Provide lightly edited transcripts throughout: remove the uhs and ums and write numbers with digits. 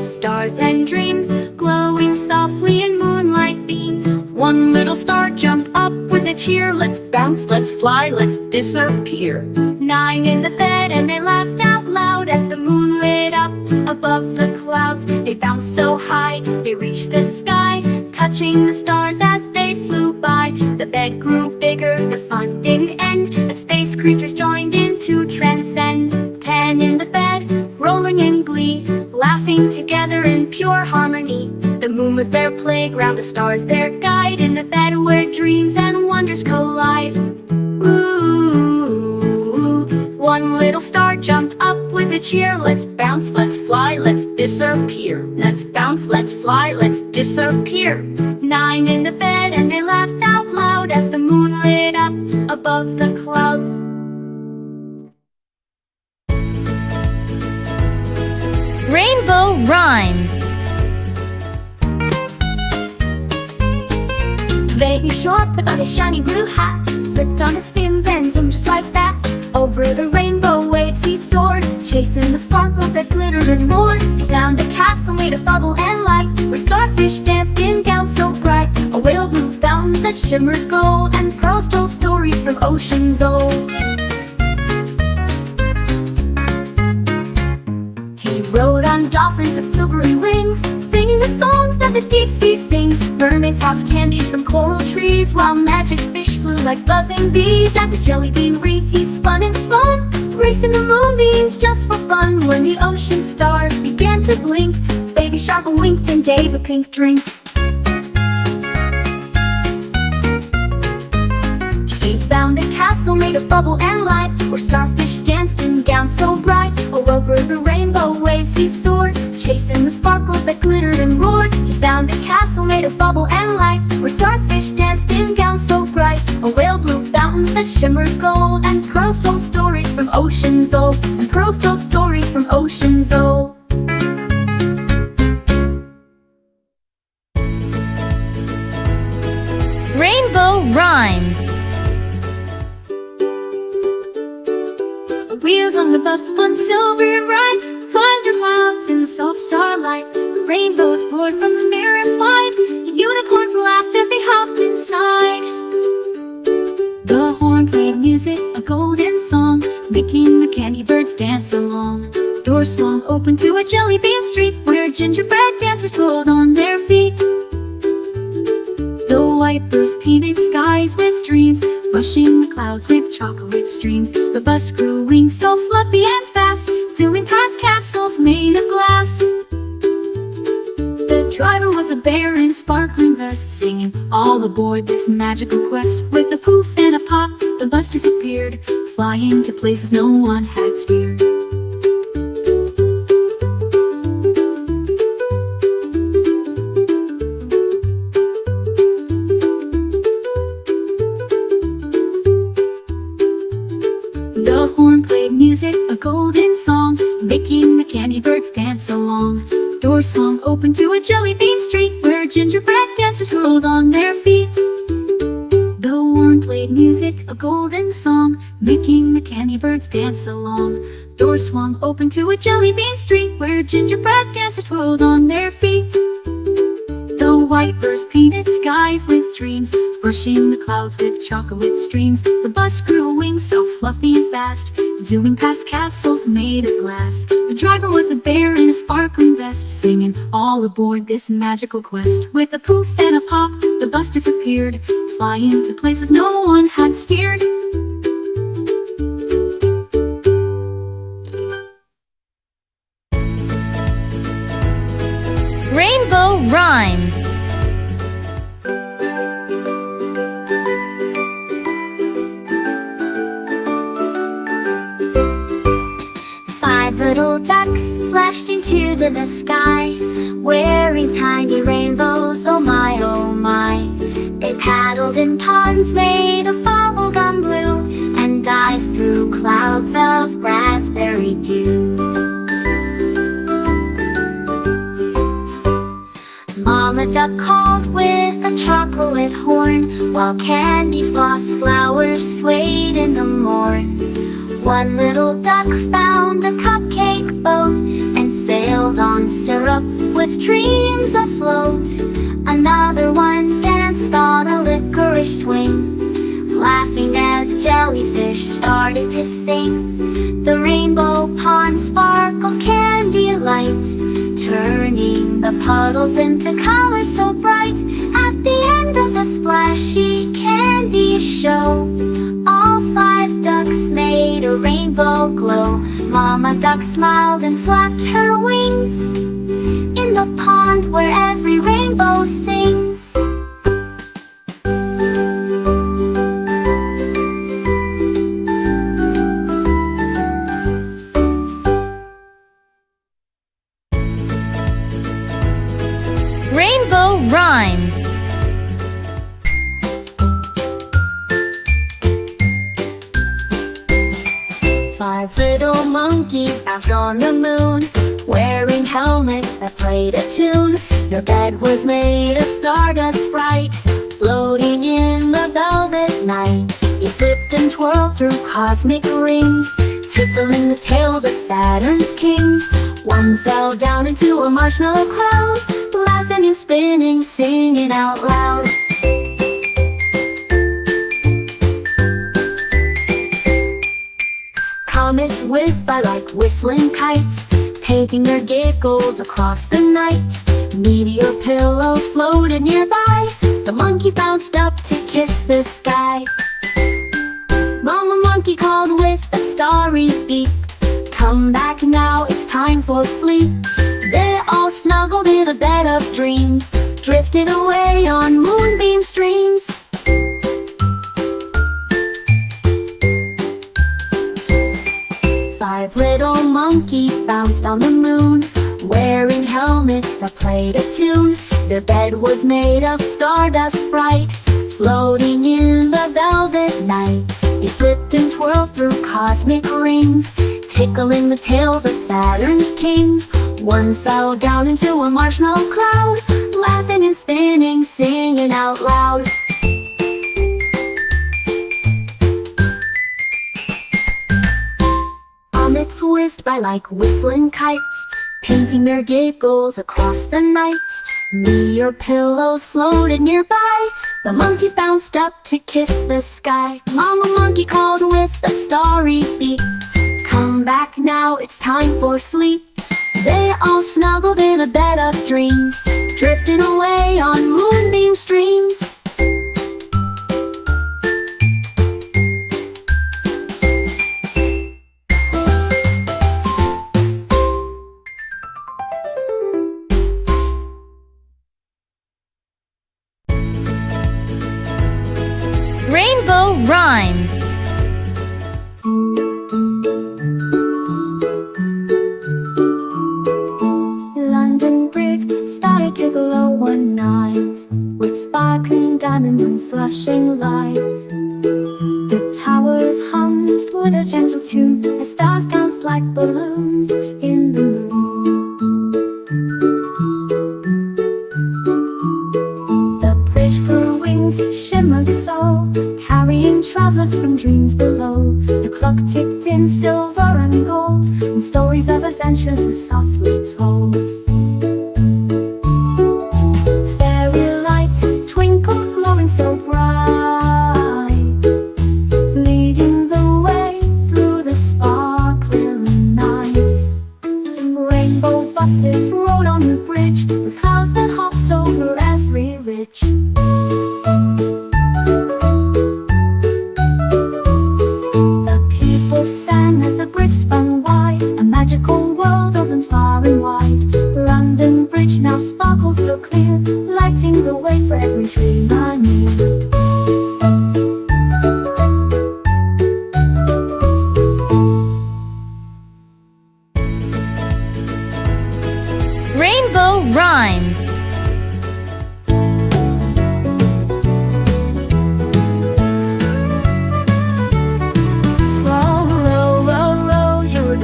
stars and dreams, glowing softly in moonlight beams. One little star jumped up with a cheer. Let's bounce, let's fly, let's disappear. 9 in the bed and they laughed out loud as the moon lit up above the clouds. They bounced so high, they reached the sky, touching the stars as they flew by. The bed grew bigger, the fun didn't end. The space creatures joined in to transcend. 10 in the bed, rolling in glee, laughing together in pure harmony. The moon was their playground, the stars their guide, in the bed where dreams and wonders collide. Ooh, one little star jumped up with a cheer. Let's bounce, let's fly, let's disappear. Let's bounce, let's fly, let's disappear. 9 in the bed and they laughed out loud as the moon lit up above the clouds. Rainbow Rhymes. Baby Shark put on his shiny blue hat, slipped on his fins and zoomed just like that. Over the rainbow waves he soared, chasing the sparkles that glittered and roared. He found a castle made of bubble and light, where starfish danced in gowns so bright. A whale blew fountains that shimmered gold, and pearls told stories from oceans old. He rode on dolphins with silvery wings, singing the songs that the deep sea sings. Mermaids housed candies from coral trees, while magic fish flew like buzzing bees. At the jelly bean reef he spun and spun, racing the moonbeams just for fun. When the ocean stars began to blink, Baby Shark winked and gave a pink drink. He found a castle made of bubble and light, where starfish danced in gowns so bright. Over the rainbow waves he soared, chasing the sparkles that glittered and roared. He found a castle made of bubble and light, where starfish danced in gowns so bright. A whale blew fountains that shimmered gold, and pearls told stories from oceans old. And pearls told stories from oceans old. Rainbow Rhymes. Wheels on the bus spun silver and bright, flying through clouds in the soft starlight. Rainbows poured from the mirror's light, unicorns laughed as they hopped inside. The horn played music, a golden song, making the candy birds dance along. Doors swung open to a jelly bean street, where gingerbread dancers twirled on their feet. The wipers painted skies with dreams, brushing the clouds with chocolate streams. The bus grew wings so fluffy and fast, zooming past castles made of glass. The driver was a bear in a sparkling vest, singing, "All aboard this magical quest." With a poof and a pop, the bus disappeared, flying to places no one had steered. The horn played music, a golden song, making the candy birds dance along. Doors swung open to a jelly bean street, where gingerbread dancers twirled on their feet. The horn played music, a golden song, making the candy birds dance along. Doors swung open to a jelly bean street, where gingerbread dancers twirled on their feet. The wipers painted skies with dreams, brushing the clouds with chocolate streams. The bus grew wings so fluffy and fast, zooming past castles made of glass. The driver was a bear in a sparkling vest, singing, "All aboard this magical quest." With a poof and a pop, the bus disappeared, flying to places no one had steered. Rainbow Rhymes. 5 little ducks splashed into the sky, wearing tiny rainbows, oh my, oh my. They paddled in ponds made of bubblegum blue, and dived through clouds of raspberry dew. Mama Duck called with a chocolate horn, while candy floss flowers swayed in the morn. One little duck found a cupcake boat, and sailed sailed on syrup with dreams afloat. Another one danced on a licorice swing, laughing as jellyfish started to sing. The rainbow pond sparkled candy light, turning the puddles into colors so bright. At the end of the splashy candy show, all 5 ducks made a rainbow glow. Mama duck smiled and flapped her wings in the pond where every rainbow sings. Rainbow rhymes. 5 little monkeys out on the moon, wearing helmets that played a tune. Your bed was made of stardust bright, floating in the velvet night. You flipped and twirled through cosmic rings, tickling the tails of Saturn's kings. One fell down into a marshmallow cloud, laughing and spinning, singing out loud. Comets whizzed by like whistling kites, painting their giggles across the night. Meteor pillows floated nearby, the monkeys bounced up to kiss the sky. Mama monkey called with a starry beak, "Come back now, it's time for sleep." They all snuggled in a bed of dreams, drifted away on moonbeam streams. 5 little monkeys bounced on the moon, wearing helmets that played a tune. Their bed was made of stardust bright, floating in the velvet night. They flipped and twirled through cosmic rings, tickling the tails of Saturn's kings. One fell down into a marshmallow cloud, laughing and spinning, singing out loud. Comets whizzed by like whistling kites, painting their giggles across the night. Meteor pillows floated nearby, the monkeys bounced up to kiss the sky. Mama monkey called with a starry beak, "Come back now, it's time for sleep." They all snuggled in a bed of dreams, drifting away on moonbeam streams. Rainbow rhymes. London Bridge started to glow one night, with sparkling diamonds and flashing lights. The towers hummed with a gentle tune, as stars danced like balloons in the moon. The bridge grew wings, shimmered so, carrying travelers from dreams below. The clock ticked in silver and gold, and stories of adventures were softly told. Fairy lights twinkled, glowing so bright, leading the way through the sparkling night. Rainbow buses rode on the bridge, with clouds that hopped over every ridge. Sang as the bridge spun wide, a magical world opened far and wide. London Bridge now sparkles so clear, lighting the way for every dream I knew. Rainbow rhymes.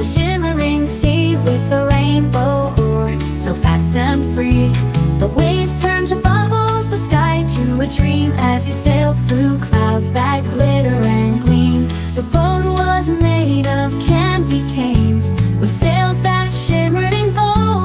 Shimmering sea with a rainbow oar, so fast and free. The waves turn to bubbles, the sky to a dream, as you sail through clouds that glitter and gleam. The boat was made of candy canes, with sails that shimmered in gold.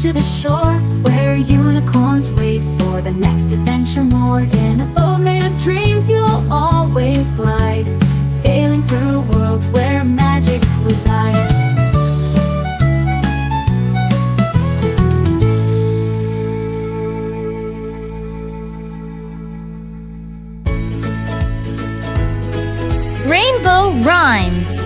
to the shore, where unicorns wait for the next adventure. More in a boat made of dreams, you'll always glide, sailing through worlds where magic resides. Rainbow rhymes.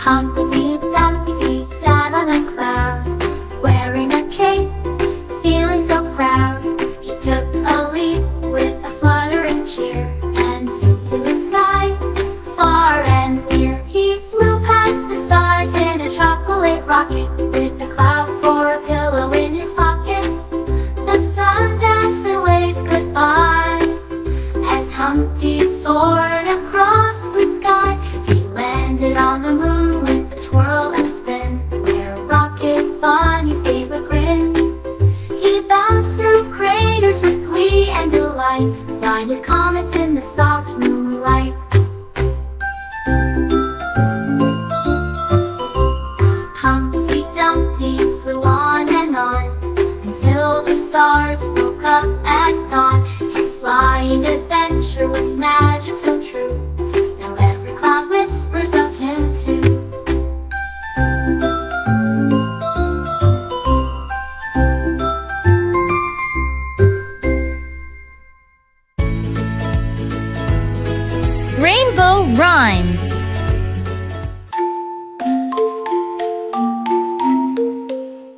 Humpty Dumpty sat on a cloud, wearing a cape, feeling so proud. He took a leap with a fluttering cheer, and zoomed through the sky, far and near. He flew past the stars in a chocolate rocket, with a cloud for a pillow in his pocket. The sun danced and waved goodbye as Humpty soared across the sky. He landed on the moon with a twirl and a spin, where rocket bunnies gave a grin. He bounced through craters with glee and delight, flying with comets in the soft moonlight. Humpty Dumpty flew on and on, until the stars woke up at dawn. His flying adventure was magic so true, now every cloud whispers of him too. Rainbow rhymes.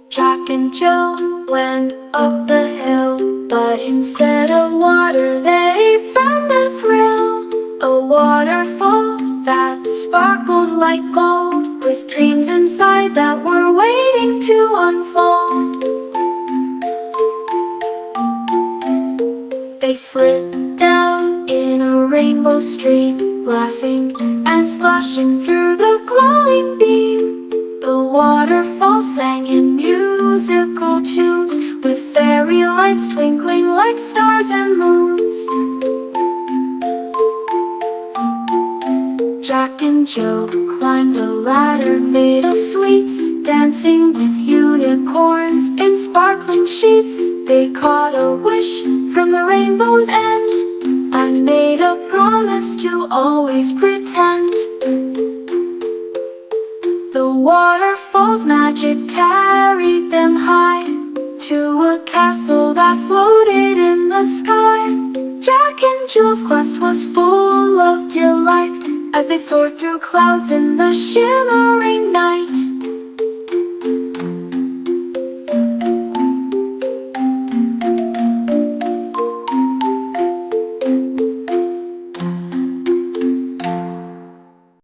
Jack and Jill went up the hill, but instead of water they found a thrill. A waterfall that sparkled like gold, with dreams inside that were waiting to unfold. They slid down in a rainbow stream, laughing and splashing through the glowing beam. The waterfall sang in musical tunes, with fairy lights twinkling like stars and moons. Jack and Jill climbed a ladder made of sweets, dancing with unicorns in sparkling sheets. They caught a wish from the rainbow's end, and made a promise to always pretend. The waterfall's magic carried them high, to a castle that floated in the sky. Jack and Jill's quest was full of delight, as they soared through clouds in the shimmering night.